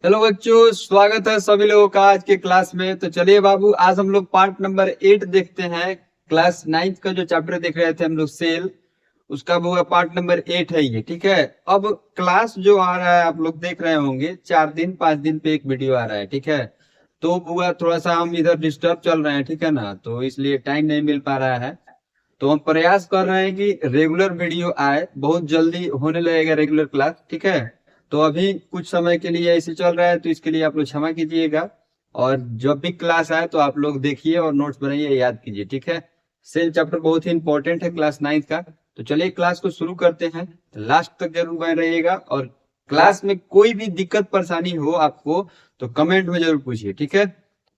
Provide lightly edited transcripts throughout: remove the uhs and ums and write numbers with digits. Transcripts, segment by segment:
Hello बच्चों, स्वागत है सभी लोगों का आज के क्लास में। तो चलिए बाबू, आज हम लोग पार्ट नंबर 8 देखते हैं। क्लास 9 का जो चैप्टर देख रहे थे हम लोग सेल, उसका वो है पार्ट नंबर 8 है ये। ठीक है। अब क्लास जो आ रहा है आप लोग देख रहे होंगे, 4 दिन 5 दिन पे एक वीडियो आ रहा है। ठीक है। तो बुआ थोड़ा सा हम इधर डिस्टर्ब चल रहे हैं, ठीक है ना, तो इसलिए टाइम नहीं मिल पा रहा है। तो हम प्रयास कर रहे हैं कि रेगुलर वीडियो आए, बहुत जल्दी होने लगेगा रेगुलर क्लास। ठीक है। तो अभी कुछ समय के लिए ऐसे चल रहा है, तो इसके लिए आप लोग क्षमा कीजिएगा। और जब भी क्लास आए तो आप लोग देखिए और नोट्स बनाइए, याद कीजिए। ठीक है। सेल चैप्टर बहुत ही इंपॉर्टेंट है क्लास 9 का। तो चलिए क्लास को शुरू करते हैं। लास्ट तक जरूर बने रहिएगा, और क्लास में कोई भी दिक्कत परेशानी हो आपको तो कमेंट में जरूर पूछिए। ठीक है।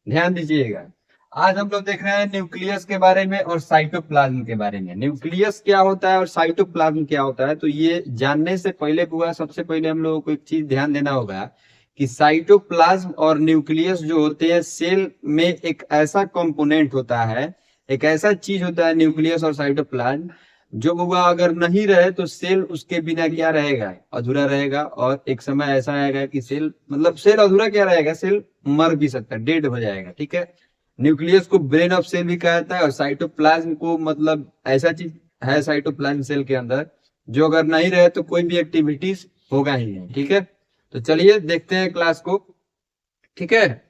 ध्यान दीजिएगा। आज हम लोग देख रहे हैं न्यूक्लियस के बारे में और साइटोप्लाज्म के बारे में। न्यूक्लियस क्या होता है और साइटोप्लाज्म क्या होता है, तो ये जानने से पहले बुआ सबसे पहले हम लोगों को एक चीज ध्यान देना होगा कि साइटोप्लाज्म और न्यूक्लियस जो होते हैं सेल में एक ऐसा कंपोनेंट होता है, एक ऐसा चीज होता है न्यूक्लियस और साइटोप्लाज्म, जो बुआ अगर नहीं रहे तो सेल उसके बिना क्या रहेगा, अधूरा रहेगा। और एक समय ऐसा आएगा कि सेल मतलब सेल अधूरा क्या रहेगा, सेल मर भी सकता है, डेड हो जाएगा। ठीक है। न्यूक्लियस को ब्रेन ऑफ सेल भी कहा जाता है, और साइटोप्लाज्म को मतलब ऐसा चीज है साइटोप्लाज्म सेल के अंदर, जो अगर नहीं रहे तो कोई भी एक्टिविटीज होगा ही नहीं। ठीक है। तो चलिए देखते हैं क्लास को। ठीक है।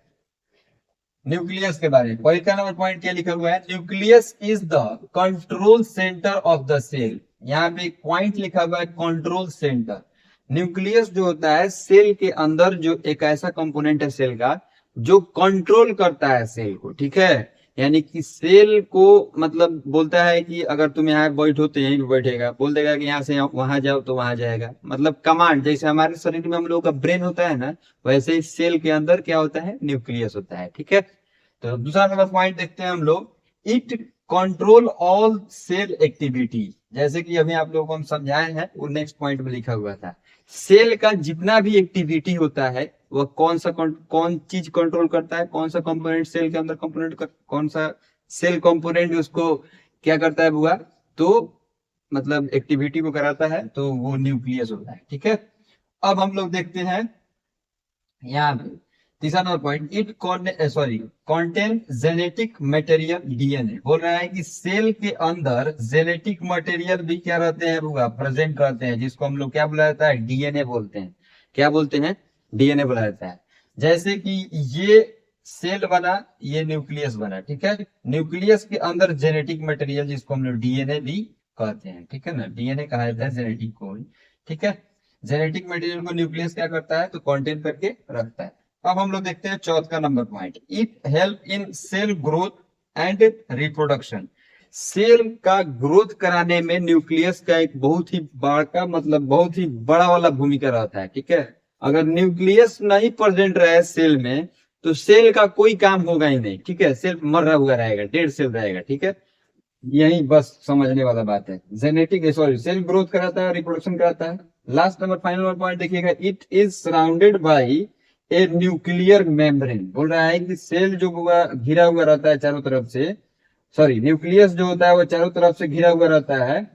न्यूक्लियस के बारे में पहले का नंबर पॉइंट क्या लिखा हुआ है, nucleus is the control centre of the cell. यहाँ पे एक पॉइंट लिखा हुआ है, कंट्रोल सेंटर। न्यूक्लियस जो होता है सेल के अंदर जो एक ऐसा कंपोनेंट है सेल का, जो कंट्रोल करता है सेल को। ठीक है। यानी कि सेल को मतलब बोलता है कि अगर तुम यहाँ बैठो तो यहीं भी बैठेगा, बोल देगा कि यहाँ से वहां जाओ तो वहां जाएगा। मतलब कमांड, जैसे हमारे शरीर में हम लोगों का ब्रेन होता है ना, वैसे ही सेल के अंदर क्या होता है, न्यूक्लियस होता है। ठीक है। तो दूसरा नंबर पॉइंट देखते हैं हम लोग, it control all cell activity. जैसे कि अभी आप लोगों को हम समझाए हैं, वो नेक्स्ट पॉइंट में लिखा हुआ था। सेल का जितना भी एक्टिविटी होता है वह कौन चीज कंट्रोल करता है, कौन सा कंपोनेंट सेल के अंदर कंपोनेंट, कौन सा सेल कंपोनेंट उसको क्या करता है बुआ, तो मतलब एक्टिविटी को कराता है, तो वो न्यूक्लियस होता है। ठीक है। अब हम लोग देखते हैं यहाँ पे तीसरा number point, it contain genetic material DNA. बोल रहा है कि सेल के अंदर जेनेटिक मटेरियल भी क्या रहते हैं बुआ, प्रेजेंट रहते हैं, जिसको हम लोग क्या बोला जाता है, डीएनए बोलते हैं। क्या बोलते हैं, डीएनए बोला जाता है। जैसे कि ये सेल बना, ये न्यूक्लियस बना। ठीक है। न्यूक्लियस के अंदर जेनेटिक मटेरियल जिसको हम लोग डीएनए भी कहते हैं। ठीक है ना, डीएनए कहा जाता है जेनेटिक को। ठीक है। जेनेटिक मटेरियल को न्यूक्लियस क्या करता है, तो कंटेन करके रखता है। अब हम लोग देखते हैं चौथा number point, it help in cell growth and reproduction. Cell का ग्रोथ कराने में न्यूक्लियस का एक बहुत ही बड़ा मतलब बहुत ही बड़ा वाला भूमिका रहता है। ठीक है। अगर न्यूक्लियस नहीं प्रेजेंट रहे सेल में, तो सेल का कोई काम होगा ही नहीं। ठीक है। सेल मरा हुआ रहेगा, डेड सेल रहेगा। ठीक है। यही बस समझने वाला बात है। जेनेटिक सॉरी सेल ग्रोथ कराता है, रिप्रोडक्शन कराता है। Last number final number point देखिएगा, it is surrounded by a nuclear membrane. बोल रहा है कि सेल जो हुआ घिरा हुआ रहता है चारों तरफ से, सॉरी न्यूक्लियस जो होता है वो चारों तरफ से घिरा हुआ रहता है।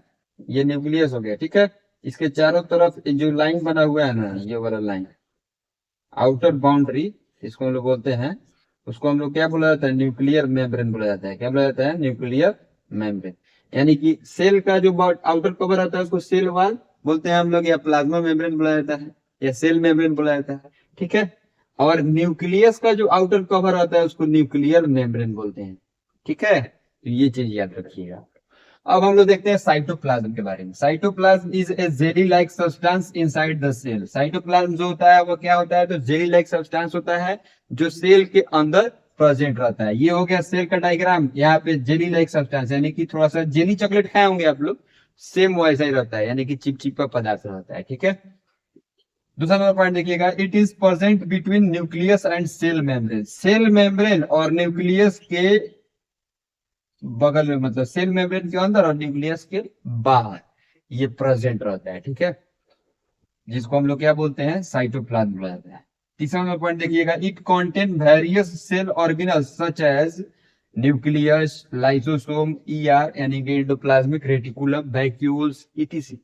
ये न्यूक्लियस हो गया। ठीक है। इसके चारों तरफ जो लाइन बना हुआ है ना, ये वाला लाइन, आउटर बाउंड्री, इसको हम लोग बोलते हैं, उसको हम लोग क्या बोला जाता है, न्यूक्लियर मेम्ब्रेन बोला जाता है। क्या बोला जाता है, न्यूक्लियर मेम्ब्रेन। यानी कि सेल का जो आउटर कवर आता है उसको सेल वॉल बोलते हैं हम लोग, या प्लाज्मा मेम्ब्रेन बोला जाता है, या सेल मेम्ब्रेन बोला जाता है। ठीक है। और न्यूक्लियस का जो आउटर कवर आता है उसको न्यूक्लियर मेम्ब्रेन बोलते हैं। ठीक है। तो ये चीज याद रखिएगा। अब हम लोग देखते हैं साइटोप्लाज्म के बारे में। Cytoplasm is a jelly like substance inside the cell. Cytoplasm जो होता है वो क्या होता है, तो जेली लाइक सब्सटेंस होता है जो सेल के अंदर प्रेजेंट रहता है। ये हो गया सेल का डायग्राम। यहाँ पे जेली लाइक सब्सटेंस यानी कि थोड़ा सा जेली चॉकलेट खाए होंगे आप लोग, सेम वैसा ही रहता है, यानी कि चिपचिपा पदार्थ रहता है। ठीक है। दूसरा नंबर पॉइंट देखिएगा, it is present between nucleus and cell membrane. Cell membrane और न्यूक्लियस के बगल में, मतलब सेल मेम्ब्रेन के अंदर और न्यूक्लियस के बाहर ये प्रेजेंट रहता है। ठीक है। जिसको हम लोग क्या बोलते हैं, साइटोप्लाज्म बोला जाता है। तीसरा नंबर पॉइंट देखिएगा, it contain various cell organelles such as nucleus, lysosome, ER यानी कि endoplasmic reticulum, vacuoles, etc.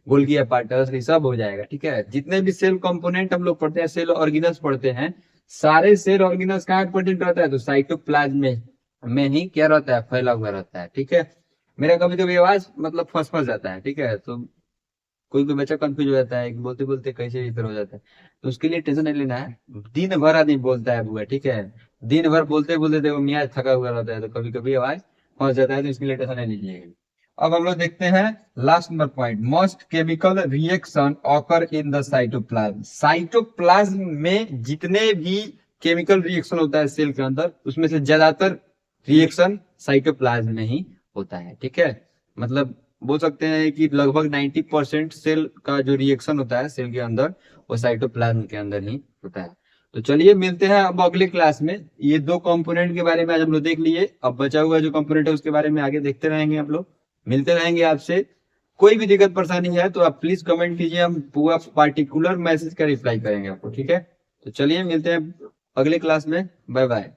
Golgi apparatus, ये सब हो जाएगा। ठीक है, जितने भी सेल कंपोनेंट हम लोग पढ़ते हैं, सेल ऑर्गेनल्स पढ़ते हैं, सारे सेल ऑर्गेनल्स कहाँ प्रेजेंट रहता है, तो साइटोप्लाज्म में ही क्या रहता है, फैला हुआ रहता है। ठीक है, मेरा कभी कभी आवाज मतलब फंस जाता है। ठीक है, तो कोई कोई बच्चा कंफ्यूज हो जाता है, बोलते बोलते कैसे इधर हो जाता है, तो उसके लिए टेंशन नहीं लेना है। दिन भर आदमी बोलता है बुआ, ठीक है, दिन भर बोलते बोलते देखो मियाज थका हुआ रहता है, तो कभी कभी आवाज फंस जाता है, तो इसके लिए टेंशन नहीं लीजिएगा। अब हम लोग देखते हैं last number point, most chemical reaction occur in the cytoplasm. Cytoplasm में जितने भी केमिकल रिएक्शन होता है सेल के अंदर, उसमें से ज्यादातर रिएक्शन साइटोप्लाज्म में ही होता है। ठीक है, मतलब बोल सकते हैं कि लगभग 90% सेल का जो रिएक्शन होता है सेल के अंदर, वो साइटोप्लाज्म के अंदर ही होता है। तो चलिए मिलते हैं अब अगले क्लास में। ये दो कंपोनेंट के बारे में आज हम लोग देख लिए, अब बचा हुआ जो कंपोनेंट है उसके बारे में आगे देखते रहेंगे हम लोग, मिलते रहेंगे आपसे। कोई भी दिक्कत परेशानी है तो आप प्लीज कमेंट कीजिए, हम पूरा पार्टिकुलर मैसेज का रिप्लाई करेंगे आपको। ठीक है, तो चलिए मिलते हैं अगले क्लास में, बाय बाय।